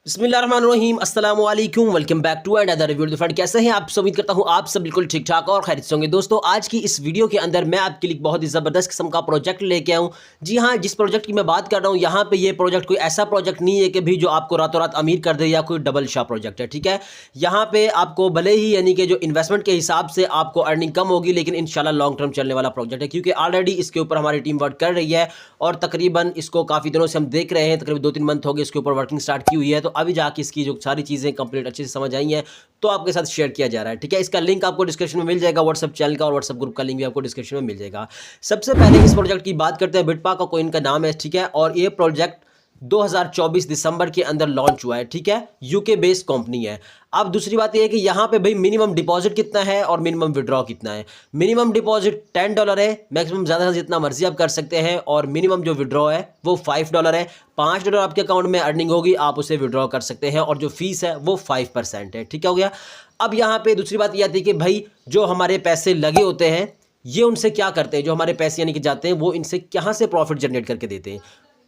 बिस्मिल्लाहिर्रहमानिर्रहीम अस्सलाम वालेकुम welcome back to another video. Friend कैसे हैं आप सब? उम्मीद करता हूं आप सब बिल्कुल ठीक ठाक और खैरियत से होंगे। दोस्तों आज की इस वीडियो के अंदर मैं आपके लिए बहुत ही ज़बरदस्त किस्म का प्रोजेक्ट लेके आऊं। जी हां, जिस प्रोजेक्ट की मैं बात कर रहा हूं यहाँ पे ये प्रोजेक्ट कोई ऐसा प्रोजेक्ट नहीं है कि भी जो आपको रातों रात अमीर कर दे या कोई डबल शाह प्रोजेक्ट है। ठीक है, यहाँ पे आपको भले ही यानी कि जो इन्वेस्टमेंट के हिसाब से आपको अर्निंग कम होगी, लेकिन इंशाल्लाह लॉन्ग टर्म चलने वाला प्रोजेक्ट है, क्योंकि ऑलरेडी इसके ऊपर हमारी टीम वर्क कर रही है और तकरीबन इसको काफ़ी दिनों से हम देख रहे हैं। तकरीबन 2-3 मंथ हो गए इसके ऊपर वर्किंग स्टार्ट की हुई है। तो अभी जाके इसकी जो सारी चीज़ें कंप्लीट अच्छे से समझ आई हैं तो आपके साथ शेयर किया जा रहा है। ठीक है, इसका लिंक आपको डिस्क्रिप्शन में मिल जाएगा, व्हाट्सएप चैनल का और व्हाट्सएप ग्रुप का लिंक भी आपको डिस्क्रिप्शन में मिल जाएगा। सबसे पहले इस प्रोजेक्ट की बात करते हैं। बिटपा का कोइन का नाम है। ठीक है, और ये प्रोजेक्ट 2024 दिसंबर के अंदर लॉन्च हुआ है। ठीक है, यूके बेस्ड कंपनी है। अब दूसरी बात यह है कि यहाँ पे भाई मिनिमम डिपॉजिट कितना है और मिनिमम विड्रॉ कितना है। मिनिमम डिपॉजिट $10 है, मैक्सिमम ज़्यादा से जितना मर्जी आप कर सकते हैं, और मिनिमम जो विड्रॉ है वो $5 है। $5 आपके अकाउंट में अर्निंग होगी, आप उसे विड्रॉ कर सकते हैं, और जो फीस है वो 5% है। ठीक है, हो गया। अब यहाँ पे दूसरी बात यह आती है कि भाई जो हमारे पैसे लगे होते हैं ये उनसे क्या करते हैं, जो हमारे पैसे यानी कि जाते हैं वो इनसे कहाँ से प्रॉफिट जनरेट करके देते हैं।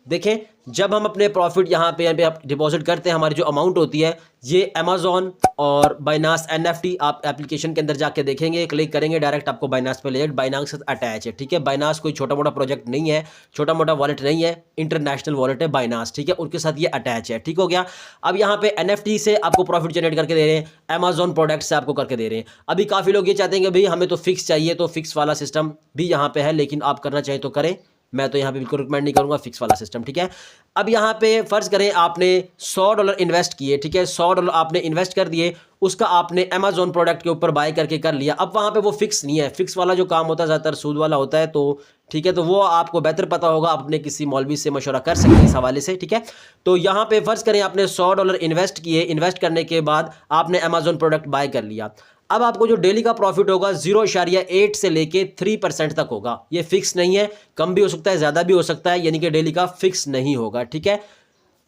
देखें, जब हम अपने प्रॉफिट यहाँ पे डिपॉजिट करते हैं, हमारी जो अमाउंट होती है ये अमेजोन और बाइनास NFT आप एप्लीकेशन के अंदर जाके देखेंगे, क्लिक करेंगे डायरेक्ट आपको बाइनास पे ले जाए। बाइनास के साथ अटैच है। ठीक है, बाइनास कोई छोटा मोटा प्रोजेक्ट नहीं है, छोटा मोटा वॉलेट नहीं है, इंटरनेशनल वॉलेट है बाइनास। ठीक है, उनके साथ ये अटैच है। ठीक हो गया। अब यहाँ पे NFT से आपको प्रॉफिट जनरेट करके दे रहे हैं, अमेजोन प्रोडक्ट से आपको करके दे रहे हैं। अभी काफ़ी लोग ये चाहते हैं कि भाई हमें तो फिक्स चाहिए, तो फिक्स वाला सिस्टम भी यहाँ पे है, लेकिन आप करना चाहें तो करें, मैं तो यहाँ पे बिल्कुल रिकमेंड नहीं करूँगा फिक्स वाला सिस्टम। ठीक है, अब यहाँ पे फ़र्ज़ करें आपने $100 इन्वेस्ट किए। ठीक है, $100 आपने इन्वेस्ट कर दिए, उसका आपने अमेजोन प्रोडक्ट के ऊपर बाय करके कर लिया। अब वहाँ पे वो फिक्स नहीं है, फिक्स वाला जो काम होता है ज़्यादातर सूद वाला होता है। तो ठीक है, तो वो आपको बेहतर पता होगा, आप अपने किसी मौलवी से मशवरा कर सकते हैं इस हवाले से। ठीक है, तो यहाँ पे फ़र्ज़ करें आपने $100 इन्वेस्ट किए, इन्वेस्ट करने के बाद आपने अमेजोन प्रोडक्ट बाय कर लिया। अब आपको जो डेली का प्रॉफिट होगा 0.8 से लेके 3% तक होगा। ये फिक्स नहीं है, कम भी हो सकता है, ज़्यादा भी हो सकता है, यानी कि डेली का फिक्स नहीं होगा। ठीक है,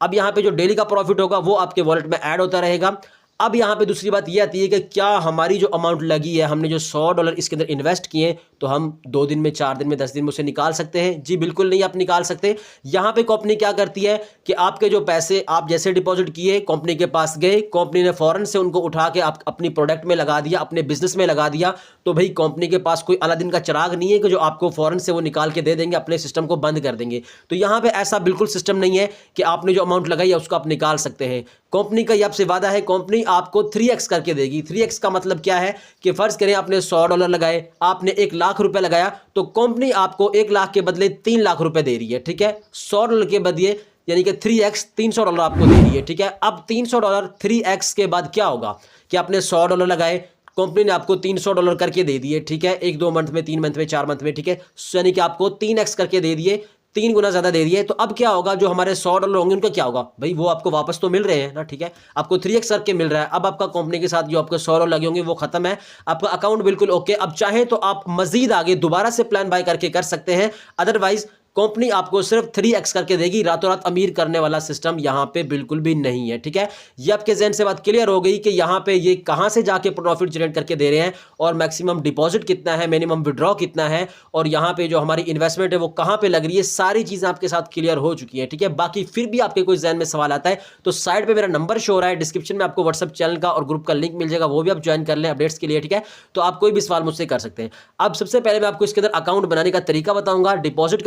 अब यहाँ पे जो डेली का प्रॉफिट होगा वो आपके वॉलेट में ऐड होता रहेगा। अब यहाँ पे दूसरी बात ये आती है कि क्या हमारी जो अमाउंट लगी है, हमने जो $100 इसके अंदर इन्वेस्ट किए, तो हम 2 दिन में, 4 दिन में, 10 दिन में उसे निकाल सकते हैं? जी बिल्कुल नहीं, आप निकाल सकते। यहाँ पे कंपनी क्या करती है कि आपके जो पैसे आप जैसे डिपॉजिट किए, कंपनी के पास गए, कंपनी ने फ़ौरन से उनको उठा के आप अपनी प्रोडक्ट में लगा दिया, अपने बिजनेस में लगा दिया। तो भाई कंपनी के पास कोई अलादीन का चिराग नहीं है कि जो आपको फ़ौरन से वो निकाल के दे देंगे, अपने सिस्टम को बंद कर देंगे। तो यहाँ पे ऐसा बिल्कुल सिस्टम नहीं है कि आपने जो अमाउंट लगाई है उसको आप निकाल सकते हैं। कंपनी का ये आपसे वादा है, कंपनी आपको 3x करके देगी। 3x का मतलब क्या है कि फ़र्ज़ करें आपने $100 लगाए, आपने $1,00,000 लगाया, तो कंपनी आपको 1,00,000 के बदले $3,00,000 दे रही है। ठीक है, $100 के बदले यानी कि 3x $300 आपको दे रही है। ठीक है, अब $300 3x के बाद क्या होगा कि आपने $100 लगाए, कंपनी ने आपको $300 करके दे दिए। ठीक है, 1-2 मंथ में, 3 मंथ में, 4 मंथ में। ठीक है, यानी कि आपको 3x करके दे दिए, 3 गुना ज़्यादा दे दिए। तो अब क्या होगा, जो हमारे $100 होंगे उनका क्या होगा भाई, वो आपको वापस तो मिल रहे हैं ना। ठीक है, आपको 3x करके मिल रहा है। अब आपका कंपनी के साथ जो आपके $100 लगे होंगे वो खत्म है, आपका अकाउंट बिल्कुल ओके। अब चाहें तो आप मजीद आगे दोबारा से प्लान बाय करके कर सकते हैं, अदरवाइज कंपनी आपको सिर्फ 3x करके देगी। रातों रात अमीर करने वाला सिस्टम यहाँ पे बिल्कुल भी नहीं है। ठीक है, ये आपके जहन से बात क्लियर हो गई कि यहाँ पे ये कहाँ से जाके प्रॉफिट जनरेट करके दे रहे हैं, और मैक्सिमम डिपॉजिट कितना है, मिनिमम विड्रॉ कितना है, और यहाँ पे जो हमारी इन्वेस्टमेंट है वो कहाँ पे लग रही है, सारी चीज़ें आपके साथ क्लियर हो चुकी है। ठीक है, बाकी फिर भी आपके कोई जहन में सवाल आता है तो साइड पर मेरा नंबर शो हो रहा है, डिस्क्रिप्शन में आपको व्हाट्सएप चैनल का और ग्रुप का लिंक मिल जाएगा, वो भी आप ज्वाइन कर लें अपडेट्स के लिए। ठीक है, तो आप कोई भी सवाल मुझसे कर सकते हैं। अब सबसे पहले मैं आपको इसके अंदर अकाउंट बनाने का तरीका बताऊंगा। डिपॉजिट